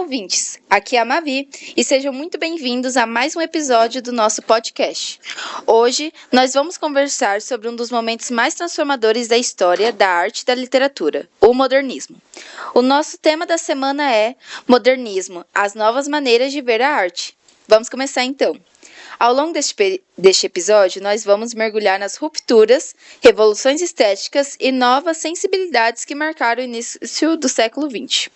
ouvintes! Aqui é a Mavi e sejam muito bem-vindos a mais um episódio do nosso podcast. Hoje nós vamos conversar sobre um dos momentos mais transformadores da história da arte e da literatura, o modernismo. O nosso tema da semana é Modernismo, as novas maneiras de ver a arte. Vamos começar então. Ao longo deste episódio, nós vamos mergulhar nas rupturas, revoluções estéticas e novas sensibilidades que marcaram o início do século XX.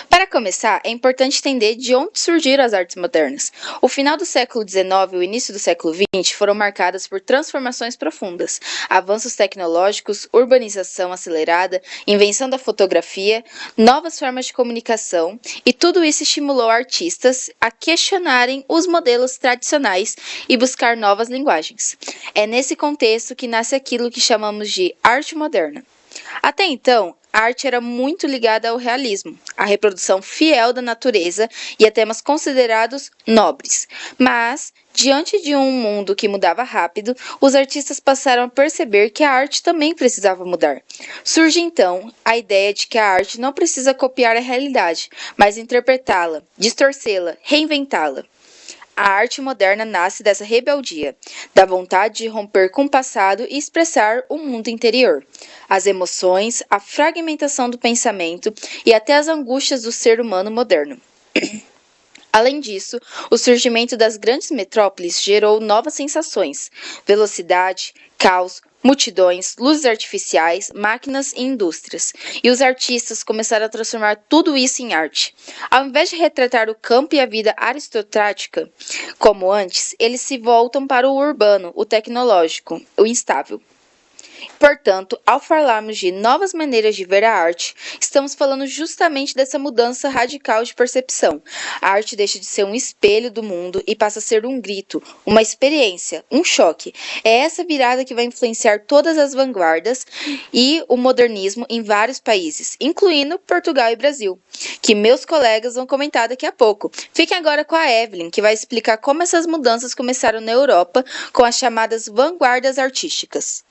Para começar, é importante entender de onde surgiram as artes modernas. O final do século XIX e o início do século XX foram marcados por transformações profundas, avanços tecnológicos, urbanização acelerada, invenção da fotografia, novas formas de comunicação, e tudo isso estimulou artistas a questionarem os modelos tradicionais e buscar novas linguagens. É nesse contexto que nasce aquilo que chamamos de arte moderna. Até então, a arte era muito ligada ao realismo, à reprodução fiel da natureza e a temas considerados nobres. Mas, diante de um mundo que mudava rápido, os artistas passaram a perceber que a arte também precisava mudar. Surge então a ideia de que a arte não precisa copiar a realidade, mas interpretá-la, distorcê-la, reinventá-la. A arte moderna nasce dessa rebeldia, da vontade de romper com o passado e expressar o mundo interior, as emoções, a fragmentação do pensamento e até as angústias do ser humano moderno. Além disso, o surgimento das grandes metrópoles gerou novas sensações: velocidade, caos, multidões, luzes artificiais, máquinas e indústrias. E os artistas começaram a transformar tudo isso em arte. Ao invés de retratar o campo e a vida aristocrática, como antes, eles se voltam para o urbano, o tecnológico, o instável. Portanto, ao falarmos de novas maneiras de ver a arte, estamos falando justamente dessa mudança radical de percepção. A arte deixa de ser um espelho do mundo e passa a ser um grito, uma experiência, um choque. É essa virada que vai influenciar todas as vanguardas e o modernismo em vários países, incluindo Portugal e Brasil, que meus colegas vão comentar daqui a pouco. Fiquem agora com a Evelyn, que vai explicar como essas mudanças começaram na Europa com as chamadas vanguardas artísticas.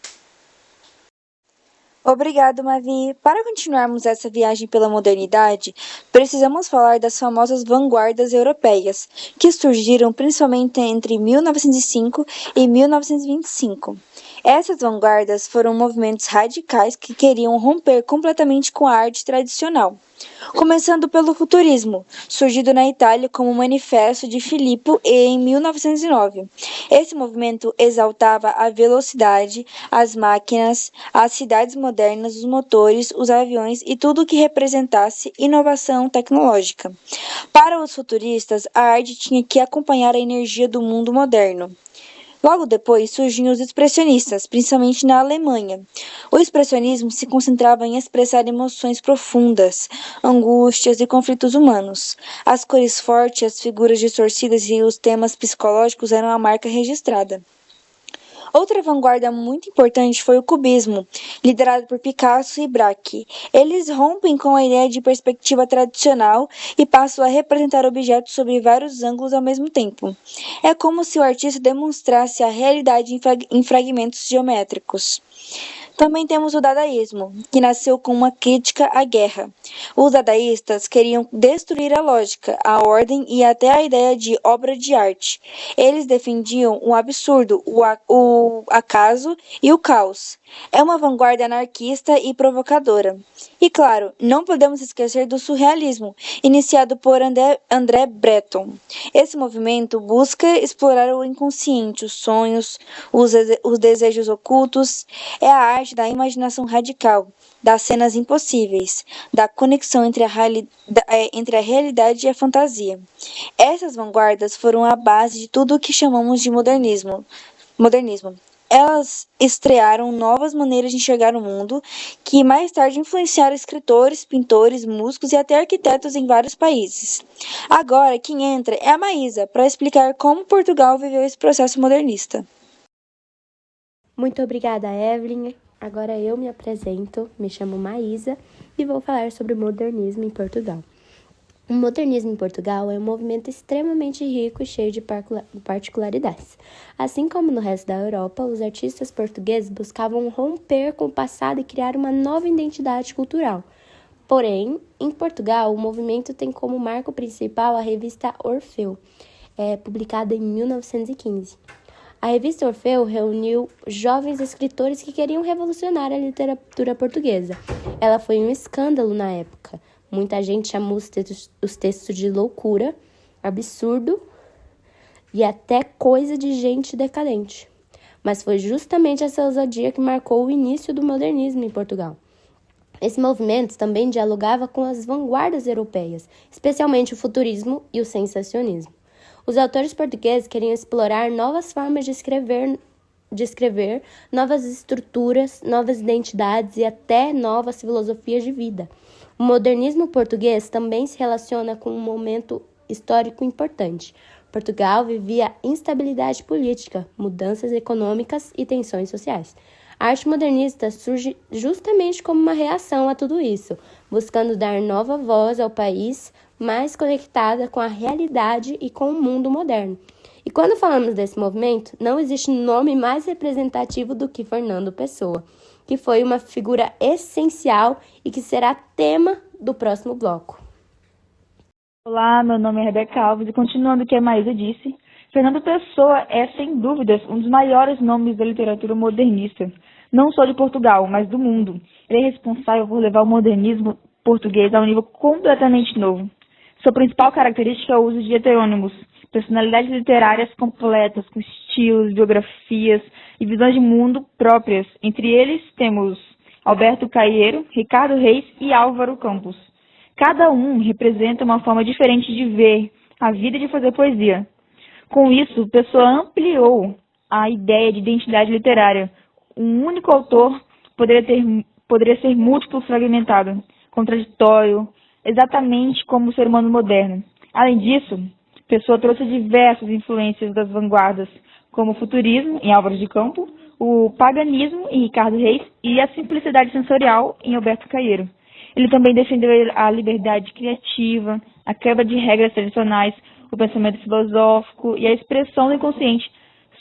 Obrigado, Mavi. Para continuarmos essa viagem pela modernidade, precisamos falar das famosas vanguardas europeias, que surgiram principalmente entre 1905 e 1925. Essas vanguardas foram movimentos radicais que queriam romper completamente com a arte tradicional. Começando pelo futurismo, surgido na Itália como Manifesto de Filippo em 1909. Esse movimento exaltava a velocidade, as máquinas, as cidades modernas, os motores, os aviões e tudo o que representasse inovação tecnológica. Para os futuristas, a arte tinha que acompanhar a energia do mundo moderno. Logo depois surgiam os expressionistas, principalmente na Alemanha. O expressionismo se concentrava em expressar emoções profundas, angústias e conflitos humanos. As cores fortes, as figuras distorcidas e os temas psicológicos eram a marca registrada. Outra vanguarda muito importante foi o cubismo, liderado por Picasso e Braque. Eles rompem com a ideia de perspectiva tradicional e passam a representar objetos sob vários ângulos ao mesmo tempo. É como se o artista demonstrasse a realidade em fragmentos geométricos. Também temos o dadaísmo, que nasceu com uma crítica à guerra. Os dadaístas queriam destruir a lógica, a ordem e até a ideia de obra de arte. Eles defendiam o absurdo, o acaso e o caos. É uma vanguarda anarquista e provocadora. E claro, não podemos esquecer do surrealismo, iniciado por André Breton. Esse movimento busca explorar o inconsciente, os sonhos, os desejos ocultos. É a arte da imaginação radical, das cenas impossíveis, da conexão entre a realidade e a fantasia. Essas vanguardas foram a base de tudo o que chamamos de modernismo. Elas estrearam novas maneiras de enxergar o mundo, que mais tarde influenciaram escritores, pintores, músicos e até arquitetos em vários países. Agora, quem entra é a Maísa, para explicar como Portugal viveu esse processo modernista. Muito obrigada, Evelyn. Agora eu me apresento, me chamo Maísa e vou falar sobre o modernismo em Portugal. O modernismo em Portugal é um movimento extremamente rico e cheio de particularidades. Assim como no resto da Europa, os artistas portugueses buscavam romper com o passado e criar uma nova identidade cultural. Porém, em Portugal, o movimento tem como marco principal a revista Orfeu, publicada em 1915. A revista Orfeu reuniu jovens escritores que queriam revolucionar a literatura portuguesa. Ela foi um escândalo na época. Muita gente chamou os textos de loucura, absurdo e até coisa de gente decadente. Mas foi justamente essa ousadia que marcou o início do modernismo em Portugal. Esse movimento também dialogava com as vanguardas europeias, especialmente o futurismo e o sensacionismo. Os autores portugueses queriam explorar novas formas de escrever, novas estruturas, novas identidades e até novas filosofias de vida. O modernismo português também se relaciona com um momento histórico importante. Portugal vivia instabilidade política, mudanças econômicas e tensões sociais. A arte modernista surge justamente como uma reação a tudo isso, buscando dar nova voz ao país, mais conectada com a realidade e com o mundo moderno. E quando falamos desse movimento, não existe nome mais representativo do que Fernando Pessoa, que foi uma figura essencial e que será tema do próximo bloco. Olá, meu nome é Rebeca Alves e continuando o que a Maísa disse, Fernando Pessoa é, sem dúvidas, um dos maiores nomes da literatura modernista, não só de Portugal, mas do mundo. Ele é responsável por levar o modernismo português a um nível completamente novo. Sua principal característica é o uso de heterônimos, personalidades literárias completas, com estilos, biografias e visões de mundo próprias. Entre eles temos Alberto Caeiro, Ricardo Reis e Álvaro Campos. Cada um representa uma forma diferente de ver a vida e de fazer poesia. Com isso, Pessoa ampliou a ideia de identidade literária. Um único autor poderia ser múltiplo, fragmentado, contraditório, exatamente como o ser humano moderno. Além disso, Pessoa trouxe diversas influências das vanguardas, como o futurismo, em Álvaro de Campos, o paganismo, em Ricardo Reis, e a simplicidade sensorial, em Alberto Caeiro. Ele também defendeu a liberdade criativa, a quebra de regras tradicionais, o pensamento filosófico e a expressão do inconsciente,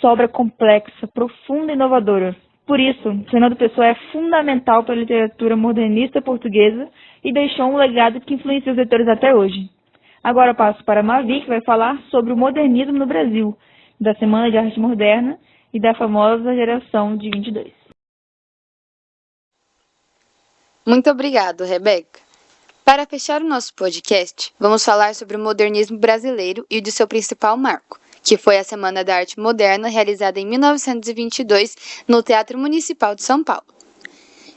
sua obra complexa, profunda e inovadora. Por isso, Fernando Pessoa é fundamental para a literatura modernista portuguesa e deixou um legado que influencia os leitores até hoje. Agora eu passo para a Mavi, que vai falar sobre o modernismo no Brasil, da Semana de Arte Moderna e da famosa geração de 22. Muito obrigado, Rebeca. Para fechar o nosso podcast, vamos falar sobre o modernismo brasileiro e o de seu principal marco, que foi a Semana da Arte Moderna, realizada em 1922 no Teatro Municipal de São Paulo.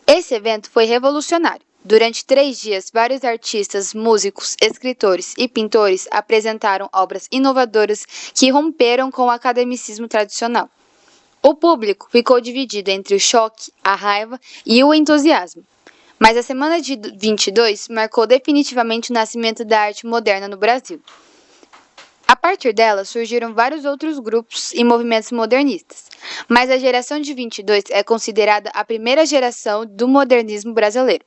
Esse evento foi revolucionário. Durante 3 dias, vários artistas, músicos, escritores e pintores apresentaram obras inovadoras que romperam com o academicismo tradicional. O público ficou dividido entre o choque, a raiva e o entusiasmo. Mas a Semana de 22 marcou definitivamente o nascimento da arte moderna no Brasil. A partir dela, surgiram vários outros grupos e movimentos modernistas, mas a geração de 22 é considerada a primeira geração do modernismo brasileiro.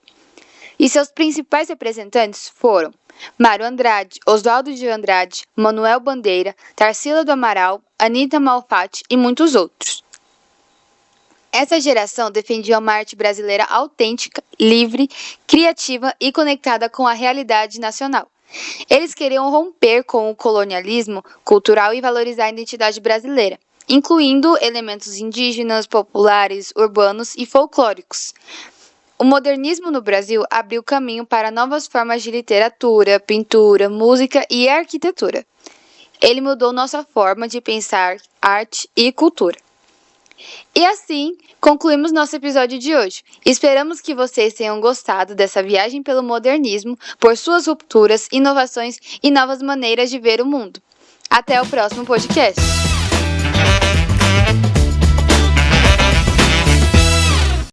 E seus principais representantes foram Mário Andrade, Oswaldo de Andrade, Manuel Bandeira, Tarsila do Amaral, Anita Malfatti e muitos outros. Essa geração defendia uma arte brasileira autêntica, livre, criativa e conectada com a realidade nacional. Eles queriam romper com o colonialismo cultural e valorizar a identidade brasileira, incluindo elementos indígenas, populares, urbanos e folclóricos. O modernismo no Brasil abriu caminho para novas formas de literatura, pintura, música e arquitetura. Ele mudou nossa forma de pensar arte e cultura. E assim, concluímos nosso episódio de hoje. Esperamos que vocês tenham gostado dessa viagem pelo modernismo, por suas rupturas, inovações e novas maneiras de ver o mundo. Até o próximo podcast!